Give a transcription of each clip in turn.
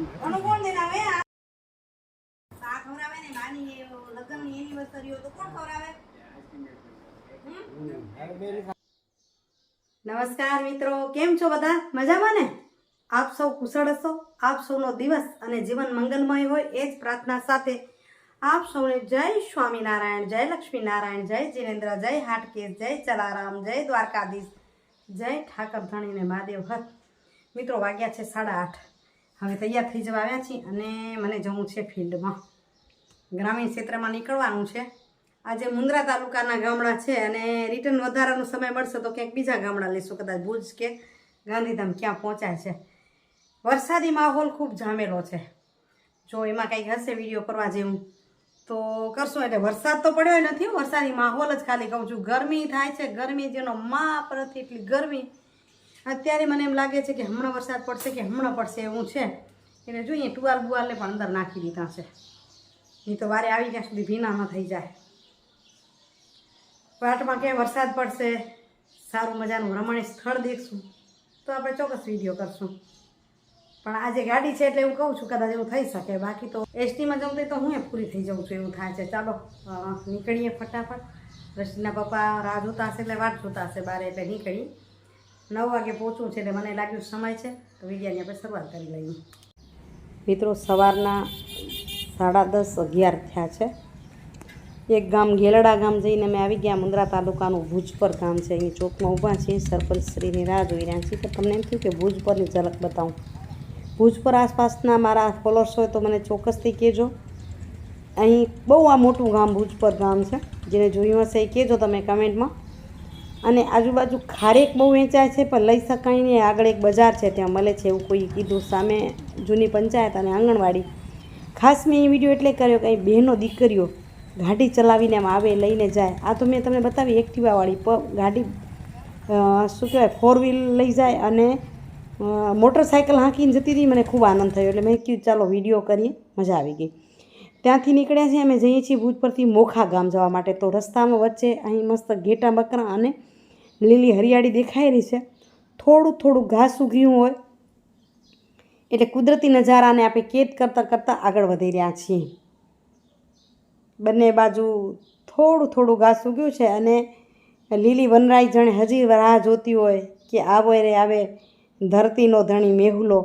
કોણ દેનાવે આ ખવરાવે ને નાની લગ્નની એનિવર્સરી હોય તો કોણ ખવરાવે? નમસ્કાર મિત્રો, કેમ છો બધા? મજામાં ને? આપ સૌ કુશળ હશો? આપ સૌનો દિવસ અને જીવન મંગલમય હોય એ જ પ્રાર્થના સાથે આપ સૌને જય સ્વામિનારાયણ, જય લક્ષ્મીનારાયણ, જય જીનેન્દ્ર, જય હાટકેશ, જય ચલારામ, જય દ્વારકાધીશ, જય ઠાકર ધણીને મહાદેવ હર. મિત્રો વાગ્યા છે 8:30. હવે તૈયાર થઈ જવા આવ્યા છીએ અને મને જવું છે ફિલ્ડમાં. ગ્રામીણ ક્ષેત્રમાં નીકળવાનું છે. આજે મુન્દ્રા તાલુકાના ગામડા છે અને રિટર્ન વધારાનો સમય મળશે તો ક્યાંક બીજા ગામડા લઈશું, કદાચ ભુજ કે ગાંધીધામ ક્યાં પહોંચાય છે. વરસાદી માહોલ ખૂબ જામેલો છે. જો એમાં કંઈક હશે વિડીયો કરવા જેવું તો કરશું. એટલે વરસાદ તો પડ્યો નથી, વરસાદી માહોલ જ ખાલી કહું છું. ગરમી થાય છે, ગરમી જેનો માપ નથી એટલી ગરમી. અત્યારે મને એમ લાગે છે કે હમણાં વરસાદ પડશે કે હમણાં પડશે એવું છે. એટલે જોઈએ ટુવાલ બુવાલને પણ અંદર નાખી દીધા છે, નહીં તો વારે આવી ત્યાં સુધી ભીના ન થઈ જાય. વાટમાં ક્યાંય વરસાદ પડશે, સારું મજાનું રમણીય સ્થળ દેખશું તો આપણે ચોક્કસ વિડીયો કરશું. પણ આજે ગાડી છે એટલે એવું કહું છું કદાચ એવું થઈ શકે. બાકી તો એસટીમાં જવું તો હું પૂરી થઈ જાઉં છું એવું થાય છે. ચાલો નીકળીએ ફટાફટ. રશ્મિના પપ્પા રાહ જોતા હશે એટલે વાટ જોતા હશે બારે, એટલે નીકળી. 9 વાગે પહોંચવું છે એટલે મને લાગ્યું સમય છે તો વિડીયોની આપણે શરૂઆત કરી લઈએ. મિત્રો સવારના 10:30-11 થયા છે. એક ગામ ગેલડા ગામ જઈને અમે આવી ગયા. મુન્દ્રા તાલુકાનું ભુજપર ગામ છે. અહીં ચોકમાં ઊભા છીએ, સરપંચશ્રીની રાહ જોઈ રહ્યા છીએ. તો તમને એમ થયું કે ભુજપરની ઝલક બતાવું. ભુજપર આસપાસના મારા ફોલોઅર્સ હોય તો મને ચોક્કસથી કહેજો. અહીં બહુ આ મોટું ગામ ભુજપર ગામ છે. જેને જોયું હશે એ કહેજો તમે કમેન્ટમાં. અને આજુબાજુ ખારેક બહુ વેચાય છે પણ લઈ શકાય નહીં. આગળ એક બજાર છે ત્યાં મળે છે એવું કોઈ કીધું. સામે જૂની પંચાયત અને આંગણવાડી. ખાસ મેં એ વિડીયો એટલે કર્યો કે અહીં બહેનો દીકરીઓ ગાડી ચલાવીને આમ આવે, લઈને જાય. આ તો મેં તમને બતાવી એક્ટિવાવાળી ગાડી, શું કહેવાય, 4 વ્હીલ લઈ જાય અને મોટરસાઇકલ હાંકીને જતી હતી. મને ખૂબ આનંદ થયો એટલે મેં કીધું ચાલો વિડીયો કરીએ, મજા આવી ગઈ. ત્યાંથી નીકળ્યા છીએ અમે, જઈએ છીએ ભુજ પરથી મોખા ગામ જવા માટે. તો રસ્તામાં વચ્ચે અહીં મસ્ત ઘેટા બકરા અને લીલી હરિયાળી દેખાઈ રહી છે. થોડું થોડું ઘાસ ઉગ્યું હોય એટલે કુદરતી નજારાને આપણે કેદ કરતાં કરતાં આગળ વધી રહ્યા છીએ. બંને બાજુ થોડું થોડું ઘાસ ઉગ્યું છે અને લીલી વનરાઈ જાણે હજી રાહ જોતી હોય કે આવે રે આવે ધરતીનો ધણી મેહુલો.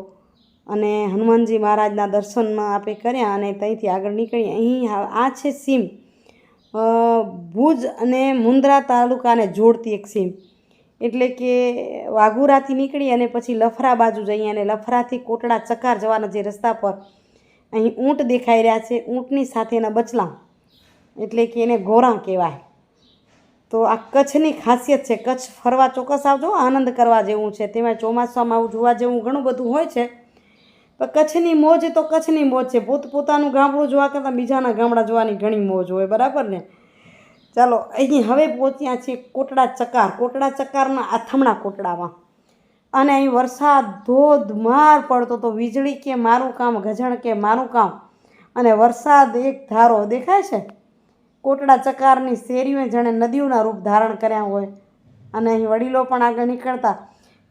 અને હનુમાનજી મહારાજના દર્શનમાં આપણે કર્યા અને ત્યાંથી આગળ નીકળી. અહીં આ છે સીમ, ભુજ અને મુન્દ્રા તાલુકાને જોડતી એક સીમ. એટલે કે વાઘુરાથી નીકળી અને પછી લફરા બાજુ જઈએ અને લફરાથી કોટડા ચકાર જવાના જે રસ્તા પર અહીં ઊંટ દેખાઈ રહ્યા છે. ઊંટની સાથેના બચલા એટલે કે એને ગોરા કહેવાય. તો આ કચ્છની ખાસિયત છે. કચ્છ ફરવા ચોક્કસ આવજો, આનંદ કરવા જેવું છે. તેમાં ચોમાસામાં આવું જોવા જેવું ઘણું બધું હોય છે. પણ કચ્છની મોજ તો કચ્છની મોજ છે. પોતાનું ગામડું જોવા કરતાં બીજાના ગામડા જોવાની ઘણી મોજ હોય, બરાબર ને? ચાલો અહીં હવે પહોંચ્યા છીએ કોટડા ચકાર. કોટડા ચકારના આથમણા કોટડામાં. અને અહીં વરસાદ ધોધમાર પડતો તો વીજળી કે મારું કામ, ગજણ કે મારું કામ, અને વરસાદ એક ધારો દેખાય છે. કોટડા ચકારની શેરીઓ જાણે નદીઓના રૂપ ધારણ કર્યા હોય. અને અહીં વડીલો પણ આગળ નીકળતા.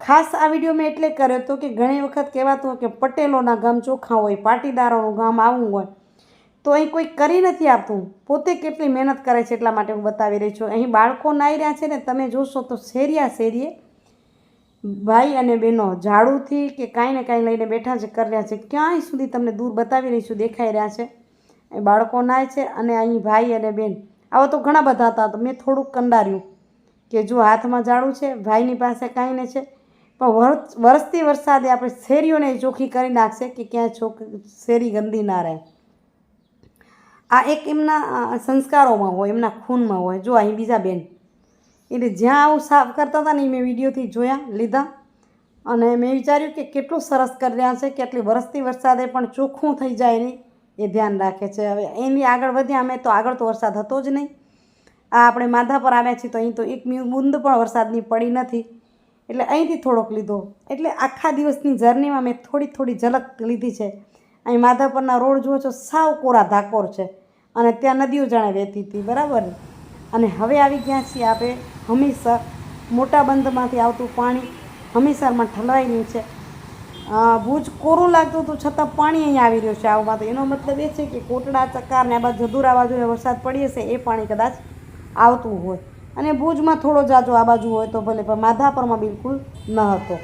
ખાસ આ વિડીયો મેં એટલે કર્યો હતો કે ઘણી વખત કહેવાતું હોય કે પટેલોના ગામ ચોખ્ખા હોય, પાટીદારોનું ગામ આવું હોય. તો અહીં કોઈ કરી નથી આપતું. પોતે કેટલી મહેનત કરે છે એટલા માટે હું બતાવી રહી છું. અહીં બાળકો નાહી રહ્યા છે ને તમે જોશો તો શેરીએ ભાઈ અને બહેનો ઝાડુથી કે કાંઈ ને કાંઈ લઈને બેઠા છે, કરી રહ્યા છે. ક્યાંય સુધી તમને દૂર બતાવી રહી છું, દેખાઈ રહ્યા છે. એ બાળકો નાહે છે અને અહીં ભાઈ અને બેન. આવા તો ઘણા બધા હતા. તો મેં થોડુંક કંડાર્યું કે જો હાથમાં ઝાડુ છે, ભાઈની પાસે કાંઈ ને છે. પણ વરસતી વરસાદે આપણે શેરીઓને ચોખ્ખી કરી નાખશે કે ક્યાંય શેરી ગંદી ના રહે. આ એક એમના સંસ્કારોમાં હોય, એમના ખૂનમાં હોય. જો અહીં બીજા બેન એટલે જ્યાં આવું સાફ કરતા હતા ને મેં વિડીયોથી જોયા લીધા અને મેં વિચાર્યું કે કેટલું સરસ કરી રહ્યા છે. કેટલી વરસતી વરસાદે પણ ચોખ્ખું થઈ જાય નહીં એ ધ્યાન રાખે છે. હવે એની આગળ વધ્યા અમે તો આગળ તો વરસાદ હતો જ નહીં. આ આપણે માધા પર આવ્યા છીએ તો અહીં તો એક બૂંદ પણ વરસાદની પડી નથી. એટલે અહીંથી થોડોક લીધો. એટલે આખા દિવસની જર્નીમાં મેં થોડી ઝલક લીધી છે. અહીં માધાપરના રોડ જુઓ છો, સાવ કોરા ધાકોર છે અને ત્યાં નદીઓ જાણે વહેતી હતી, બરાબર. અને હવે આવી ગયા છીએ આપણે હમીરસર. મોટા બંધમાંથી આવતું પાણી હમીરસરમાં ઠલવાઈ રહ્યું છે. ભુજ કોરું લાગતું હતું છતાં પાણી અહીંયા આવી રહ્યું છે આવમાં. તો એનો મતલબ એ છે કે કોટડા ચકાર ને આ બાજુ જદુરા બાજુને વરસાદ પડી હશે એ પાણી કદાચ આવતું હોય. અને ભુજમાં થોડો જાજો આ બાજુ હોય તો ભલે, પણ માધાપરમાં બિલકુલ ન હતો.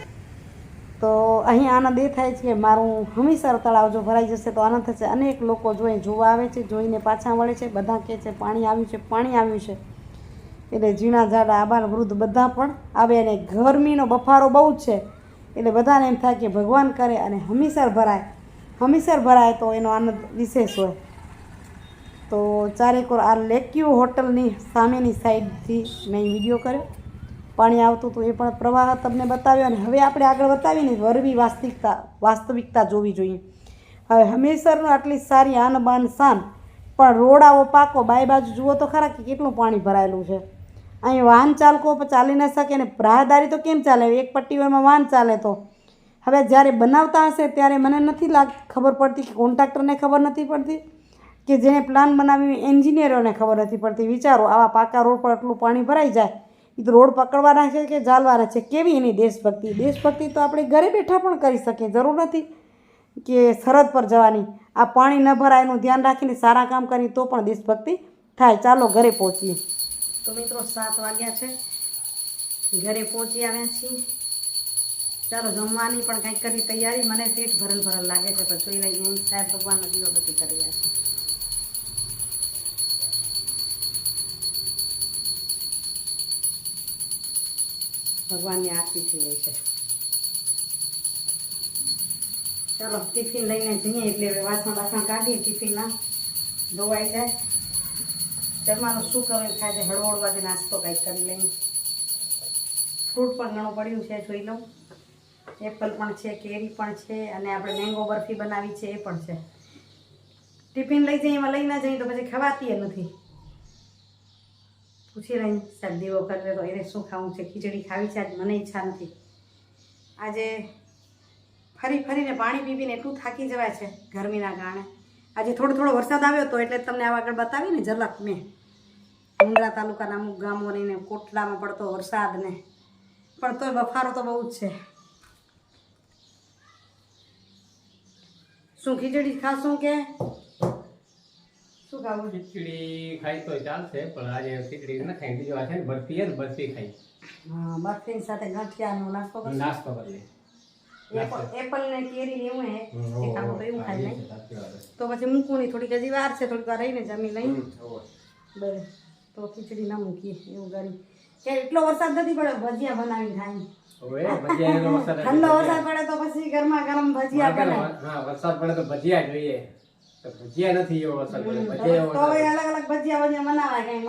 તો અહીં આનંદ એ થાય છે કે મારું હમીસર તળાવ જો ભરાઈ જશે તો આનંદ થશે. અનેક લોકો જોવા આવે છે, જોઈને પાછા વળે છે. બધા કહે છે પાણી આવ્યું છે, પાણી આવ્યું છે. એટલે ઝીણા ઝાડા આબાલ વૃદ્ધ બધા પણ આવે. અને ગરમીનો બફારો બહુ જ છે એટલે બધાને એમ થાય કે ભગવાન કરે અને હમીસર ભરાય. હમીસર ભરાય તો એનો આનંદ વિશેષ હોય. તો ચારેકોર આ લેક્યુ હોટલની સામેની સાઈડથી મેં વિડીયો કર્યો. પાણી આવતું હતું એ પણ પ્રવાહ તમને બતાવ્યો. અને હવે આપણે આગળ બતાવીને વરવી વાસ્તવિકતા જોવી જોઈએ. હવે હમીસરનું આટલી સારી આન બાન શાન, પણ રોડાઓ પાકો બાય બાજુ જુઓ તો ખરા કે કેટલું પાણી ભરાયેલું છે. અહીં વાહન ચાલકો ચાલી ન શકે ને રાહદારી તો કેમ ચાલે? એક પટ્ટીઓમાં વાહન ચાલે. તો હવે જ્યારે બનાવતા હશે ત્યારે મને નથી ખબર પડતી કે કોન્ટ્રાક્ટરને ખબર નથી પડતી કે જેને પ્લાન બનાવી એન્જિનિયરોને ખબર નથી પડતી. વિચારો, આવા પાકા રોડ પર આટલું પાણી ભરાઈ જાય, એ તો રોડ પકડવાના છે કે ચાલવાના છે? કેવી એની દેશભક્તિ? દેશભક્તિ તો આપણે ઘરે બેઠા પણ કરી શકીએ, જરૂર નથી કે સરહદ પર જવાની. આ પાણી ન ભરાય એનું ધ્યાન રાખીને સારા કામ કરીએ તો પણ દેશભક્તિ થાય. ચાલો ઘરે પહોંચીએ. તો મિત્રો 7 વાગ્યા છે, ઘરે પહોંચી આવ્યા છીએ. ચાલો જમવાની પણ કંઈક કરી તૈયારી. મને પેટ ભરલ લાગે છે, તો જોઈ લઈએ. સાહેબ ભગવાનના દીવાબત્તી કરી રહ્યા છે. ભગવાનની આરતી થઈ રહી છે. ચાલો ટિફિન લઈને જઈએ એટલે હવે વાસણ કાઢીએ. ટિફિનના ધોવાઈ જાય. જમવાનું શું કરવું થાય છે, હળવળવાથી નાસ્તો કંઈક કરી લઈએ. ફ્રૂટ પણ ઘણું પડ્યું છે, જોઈ લઉં. એપલ પણ છે, કેરી પણ છે, અને આપણે મેંગો બરફી બનાવી છે એ પણ છે. ટિફિન લઈ જઈએ, એમાં લઈ ના જઈએ તો પછી ખવાતી નથી. પૂછી રહી સાહેબ દેવો કરે તો એને શું ખાવું છે? ખીચડી ખાવી છે આજ, મને ઈચ્છા નથી. આજે ફરીને પાણી પીને એટલું થાકી જવાય છે ગરમીના કારણે. આજે થોડો વરસાદ આવ્યો હતો એટલે તમને આ આગળ બતાવીને ઝલક મેં મુંદ્રા તાલુકાના અમુક ગામોને કોટડામાં પડતો વરસાદ ને, પણ તોય બફારો તો બહુ જ છે. શું ખીચડી ખાશું કે શું ખાવું? ખીચડી ખાઈ તો ચાલશે, પણ આજે ખીચડી ન ખાઈ, બીજો આ છે ને બરફી ખાઈ. હા, બરફી સાથે ગાંઠિયાનો નાસ્તો કરી એપલ ને કેરી એવું હે એ ખાવું તો એવું ખાઈ નહીં તો પછી મૂકવું નહીં. થોડીક હજી વાર છે, થોડીક વાર રહીને જમી લઈ. બરાબર, તો ખીચડી ના મૂકીએ એવું કરી કે એટલો વરસાદ નથી પડ્યો, ભજીયા બનાવી ખાઈ. ઠંડો વરસાદ પડે તો પછી ગરમા ગરમ ભજીયા બને. વરસાદ પડે તો ભજીયા જોઈએ. ભજીયા નથી એવો વરસાદ પડે તો અલગ ભજીયા બનાવાય. કઈ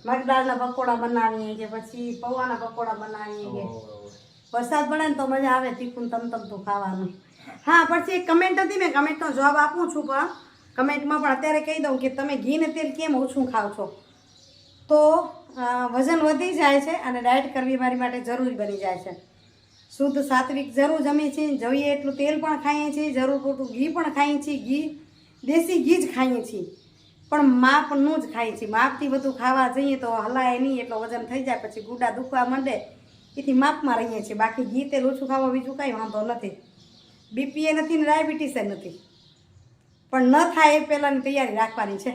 મગદાળના પકોડા બનાવીએ કે પછી પૌવાના પકોડા બનાવીએ કે વરસાદ પડે ને તો મજા આવે તીખું તમતમતું ખાવાનું. હા, પછી એક કમેન્ટ હતી, મેં કમેન્ટનો જવાબ આપું છું, પણ કમેન્ટમાં પણ અત્યારે કહી દઉં કે તમે ઘી ને તેલ કેમ ઓછું ખાવ છો? તો વજન વધી જાય છે અને ડાયટ કરવી મારી માટે જરૂરી બની જાય છે. શુદ્ધ સાત્વિક જરૂર જમીએ છીએ, જોઈએ એટલું તેલ પણ ખાઈએ છીએ, જરૂર પૂરતું ઘી પણ ખાઈએ છીએ. દેશી ઘી જ ખાઈએ છીએ, પણ માપનું જ ખાઈએ છીએ. માપથી બધું ખાવા જઈએ તો હલાય નહીં, એટલો વજન થઈ જાય, પછી ગુડા દુખવા માંડે. એથી માપમાં રહીએ છીએ. બાકી ઘી તેલ ઓછું ખાવા બીજું કાંઈ વાંધો નથી. બીપી એ નથી ને ડાયાબિટીસ એ નથી, પણ ન થાય એ પહેલાંની તૈયારી રાખવાની છે.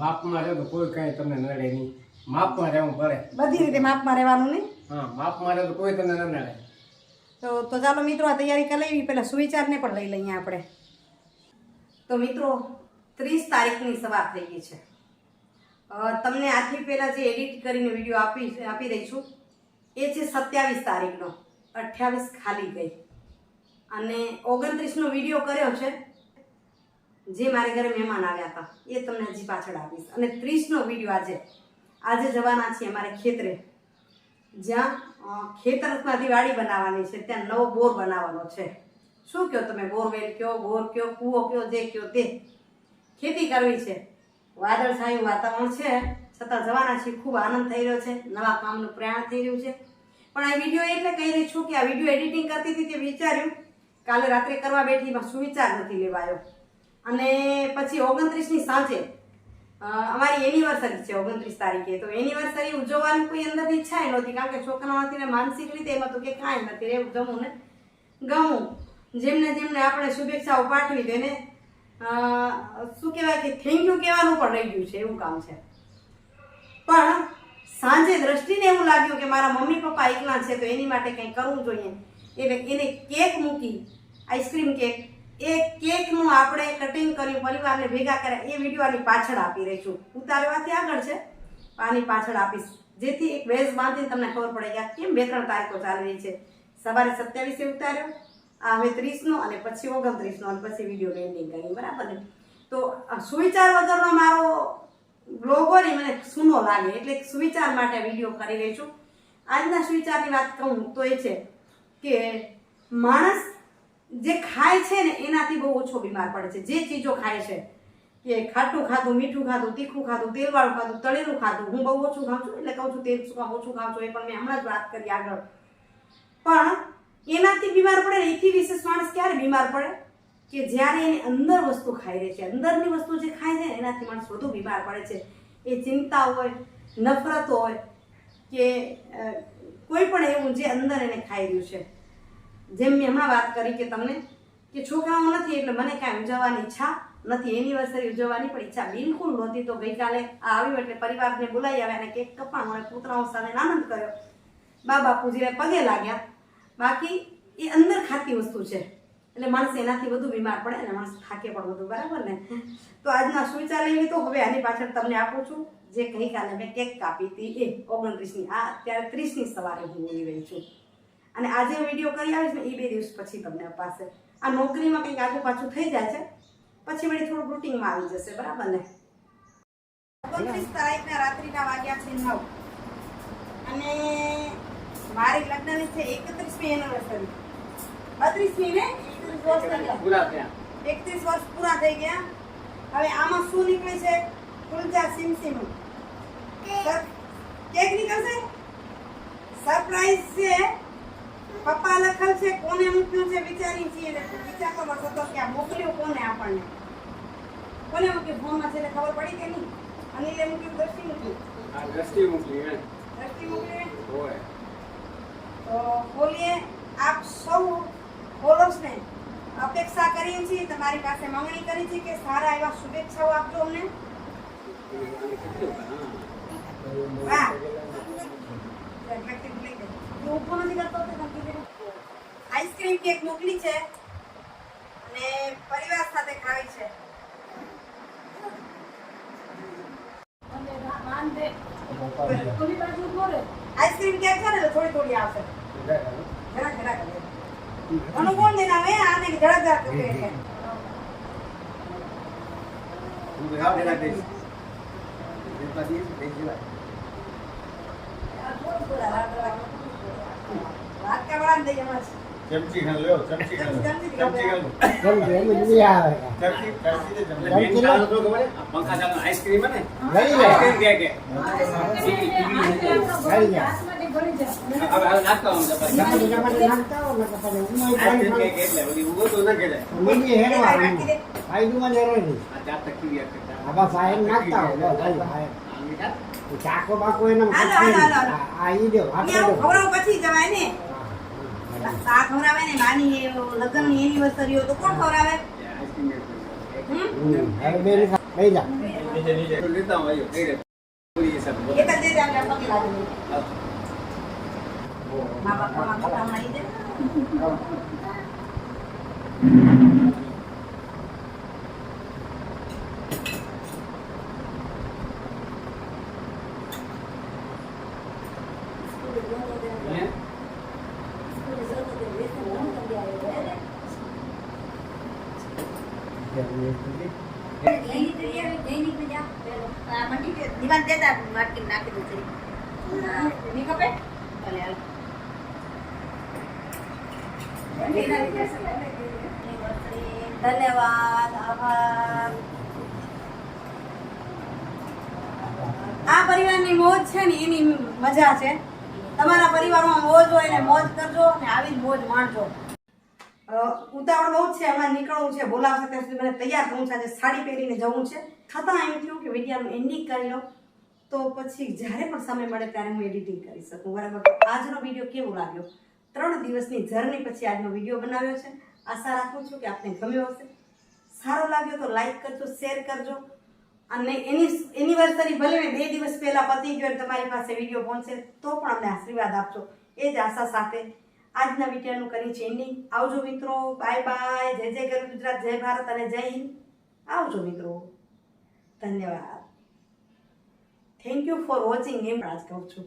માપમાં રહે તો કોઈ કાંઈ તમને નડે નહીં. માપમાં રહેવું પડે, બધી રીતે માપમાં રહેવાનું નહીં. હા, માપમાં રહે તો કોઈ તમને ન નડે. તો ચાલો મિત્રો, આ તૈયારી કરી લેવી. પહેલાં સુવિચારને પણ લઈ લઈએ આપણે. તો મિત્રો 30 તારીખની સવાર થઈ ગઈ છે. તમને આથી પહેલાં જે એડિટ કરીને વિડીયો આપી રહી છું એ છે 27 તારીખનો. 28 ખાલી ગઈ અને 29નો વિડીયો કર્યો છે જે મારે ઘરે મહેમાન આવ્યા હતા, એ તમને હજી પાછળ આપીશ. અને 30નો વિડીયો આજે જવાના છીએ અમારે ખેતરે, જ્યાં ખેતરમાંથી વાડી બનાવવાની છે, ત્યાં નવો બોર બનાવવાનો છે. શું કહો તમે? બોરવેલ કયો, બોર કયો, કૂવો કયો, જે કયો તે. ખેતી કરવી છે. વાદળછાયું વાતાવરણ છે, છતાં જવાના છીએ. ખૂબ આનંદ થઈ રહ્યો છે, નવા કામનું પ્રયાણ થઈ રહ્યું છે. પણ આ વિડીયો એટલે કહી રહી છું કે આ વિડીયો એડિટિંગ કરતી હતી તે વિચાર્યું કાલે રાત્રે કરવા બેઠી, એમાં સુવિચાર નથી લેવાયો. અને પછી 29ની સાંજે અમારી એનિવર્સરી છે 29 તારીખે. તો એનિવર્સરી ઉજવવાની કોઈ અંદરથી ઈચ્છા ય નહોતી, કારણ કે છોકરાઓથી ને માનસિક રીતે એમાં તો કે કાંઈ નથી એવું જમવું ને ગમવું. જેમને જેમને આપણે શુભેચ્છાઓ પાઠવી તેને શું કહેવાય કે થેન્ક યુ કહેવાનું પણ રહી ગયું છે, એવું કામ છે. પણ સાંજે દ્રષ્ટિને એવું લાગ્યું કે મારા મમ્મી પપ્પા એકલા છે તો એની માટે કંઈ કરવું જોઈએ. એટલે એને કેક મૂકી, આઈસ્ક્રીમ કેક. એ કેકનું આપણે કટિંગ કર્યું, પરિવારને ભેગા કર્યા. એ વિડીયો આની પાછળ આપી રહી છું. ઉતારવાથી આગળ છે, આની પાછળ આપીશ, જેથી એક વેઝ બાંધીને તમને ખબર પડે કે આ કેમ 2-3 તારીખો ચાલી રહી છે. સવારે 27 ઉતાર્યો, આ હવે 30નો અને પછી 29નો અને પછી વિડીયો એન્ડિંગ કરી, બરાબર ને. તો સુવિચાર વગરનો મારો બ્લોગ હોય ને મને સૂનો લાગે, એટલે સુવિચાર માટે વિડીયો કરી રહી છું. આજના સુવિચારની વાત કહું તો એ છે કે માણસ જે ખાય છે ને એનાથી બહુ ઓછો બીમાર પડે છે. જે ચીજો ખાય છે, કે ખાટું ખાધું, મીઠું ખાધું, તીખું ખાધું, તેલવાળું ખાધું, તળેલું ખાધું. હું બહુ ઓછું ખાઉં છું, એટલે કહું છું તેલ ઓછું ખાઉં છું, એ પણ મેં હમણાં જ વાત કરી આગળ. પણ એનાથી બીમાર પડે ને, એથી વિશેષ માણસ ક્યારે બીમાર પડે કે જ્યારે એની અંદર વસ્તુ ખાઈ રહી છે. અંદરની વસ્તુ જે ખાય છે એનાથી માણસ વધુ બીમાર પડે છે. એ ચિંતા હોય, નફરત હોય કે કોઈ પણ એવું જે અંદર એને ખાઈ રહ્યું છે. જેમ મેં હમણાં વાત કરી કે તમને કે છોકરાઓ નથી એટલે મને કાંઈ ઉજવવાની ઈચ્છા નથી, એનિવર્સરી ઉજવવાની પણ ઈચ્છા બિલકુલ નહોતી. તો ગઈકાલે આ આવ્યું એટલે પરિવારને બોલાવી આવ્યા અને કેક કપાણો અને પુતરાઓ સાથે આનંદ કર્યો, બા બાપુજીને પગે લાગ્યા. બાકી એ અંદર ખાતી વસ્તુ છે એટલે માણસ એનાથી વધુ બીમાર પડે અને માણસ થાકે પણ વધુ, બરાબર ને. તો આજના સુવિચાર લેવી તો હવે આની પાછળ તમને આપું છું. જે ગઈકાલે મેં કેક કાપી હતી એ 29ની, આ અત્યારે 30ની સવારે હું બોલી રહી છું. અને આજે વિડીયો કરી આવીશ ને એ 2 દિવસ પછી તમને અપાશે. આ નોકરીમાં કંઈક આગળ પાછું થઈ જાય છે, પછી વળી થોડું રૂટિનમાં આવી જશે, બરાબર ને. 29 તારીખના રાત્રિના વાગ્યા છે 9 અને મારી લગ્નની છે 31મી એનિવર્સરી. 32મી ને 31 વર્ષ પૂરા થયા. 31 વર્ષ પૂરા થઈ ગયા. હવે આમાં શું નીકળે છે? કુલજા સિમસિમ કેક નીકળશે. સરપ્રાઈઝ છે. પપ્પા લખલ છે, કોને મૂક્યું છે વિચારી છીએ. વિચારતો હતો કે આ મોકલ્યું કોને, આપણને કોને મૂક્યું. ફોનમાં છે ખબર પડી કે નહીં? અનિલે મૂક્યું, દ્રષ્ટિ મૂક્યું. આ દ્રષ્ટિ મોકલી હે. દ્રષ્ટિ મોકલી હોય તો બોલીએ. આપ સૌ ફોલોઅર્સને અપેક્ષા કરીએ છીએ, તમારી પાસે માંગણી કરી છે કે સારા એવા શુભેચ્છાઓ આપજો અમને. વાહ, ઊભો નથી કરતો. આઈસ્ક્રીમ કેક મોકલી છે અને પરિવાર સાથે ખાવી છે. આઈસ્ક્રીમ કેક છે ને તો થોડી થોડી આવશે. જરા ઘણું કોણ દેના હવે આને જરા જરા કરે છે. હું ગાવ દેલા દઈશ. દેતા દઈશ દેજલા. વાત કરવાના દઈએ મત. ચમચી ખાન લ્યો, ચમચી ખાન લો. ચમચી ખાન લો. ચમચી એમ જ નહીં આવે. ચમચી કાઢી દે ચમચી. મેન કારણ તો ખબર હે? આ પંખા ચાલુ આઈસ્ક્રીમ હે ને? લઈ લે. આઈસ્ક્રીમ કે લઈ લે. હવે નાખતો આમ જબર. જમાડી નાખતા હો ને તો પછી ઉમાઈ આઈસ્ક્રીમ પાણી કે એટલે બધી ઉગો તો ન કેલે. ઉમાઈ હેરવા આવી. આઈડુમાં હેરવા નહીં. આ ચાર તકી ગયા કરતા. આબા ફાયર નાખતા હો લો ભાઈ ફાયર. આ મીઠા ચાકો બાકો એના હાલો. આ ઈ દો અહીંયા આપો દો. ખવડાવ પછી જવાય ને. આ ખવડાવે ને માની લગ્નની એનિવર્સરી હોય તો કોણ ખવડાવે? આઈસ્ક્રીમ હવે બે લઈ જા. નીચે નીચે. તો લેતા આવો આયો. કઈ રે. પૂરી સબ. એક જ દે દે આપણે પગે લાગી. મા બાપા ખવડાવવા આવી દે. દીવાન દેતા વાટકી નાખી દે છે. ની ખપે? ભલે હાલ. ધન્યવાદ, આભાર. આ પરિવારની મોજ છે ને એની મજા છે. તમારા પરિવારમાં મોજ હોય ને મોજ કરજો ને આવી જ મોજ માણજો. ઉતાવળ બહુ જ છે, અમારે નીકળવું છે, બોલાવશે ત્યાં સુધી મને તૈયાર થવું છે, આજે સાડી પહેરીને જવું છે. છતાં એમ થયું કે વિડીયોનું એન્ડિંગ કરી લો તો પછી જ્યારે પણ સમય મળે ત્યારે હું એડિટિંગ કરી શકું, બરાબર. તો આજનો વિડીયો કેવો લાગ્યો? 3 દિવસની જર્ની પછી આજનો વિડીયો બનાવ્યો છે. આશા રાખું છું કે આપને ગમ્યો હશે. સારો લાગ્યો તો લાઈક કરજો, શેર કરજો, અને એનિવર્સરી ભલે 2 દિવસ પહેલા પતી ગયો અને તમારી પાસે વિડીયો પહોંચે તો પણ અમને આશીર્વાદ આપજો, એ જ આશા સાથે આજના વિડીયોનું કરી છે એન્ડિંગ. આવજો મિત્રો, બાય બાય, જય જય ગરવી ગુજરાત, જય ભારત અને જય હિન્દ. આવજો મિત્રો, ધન્યવાદ. Thank you for watching. એમ આજ કહું છું.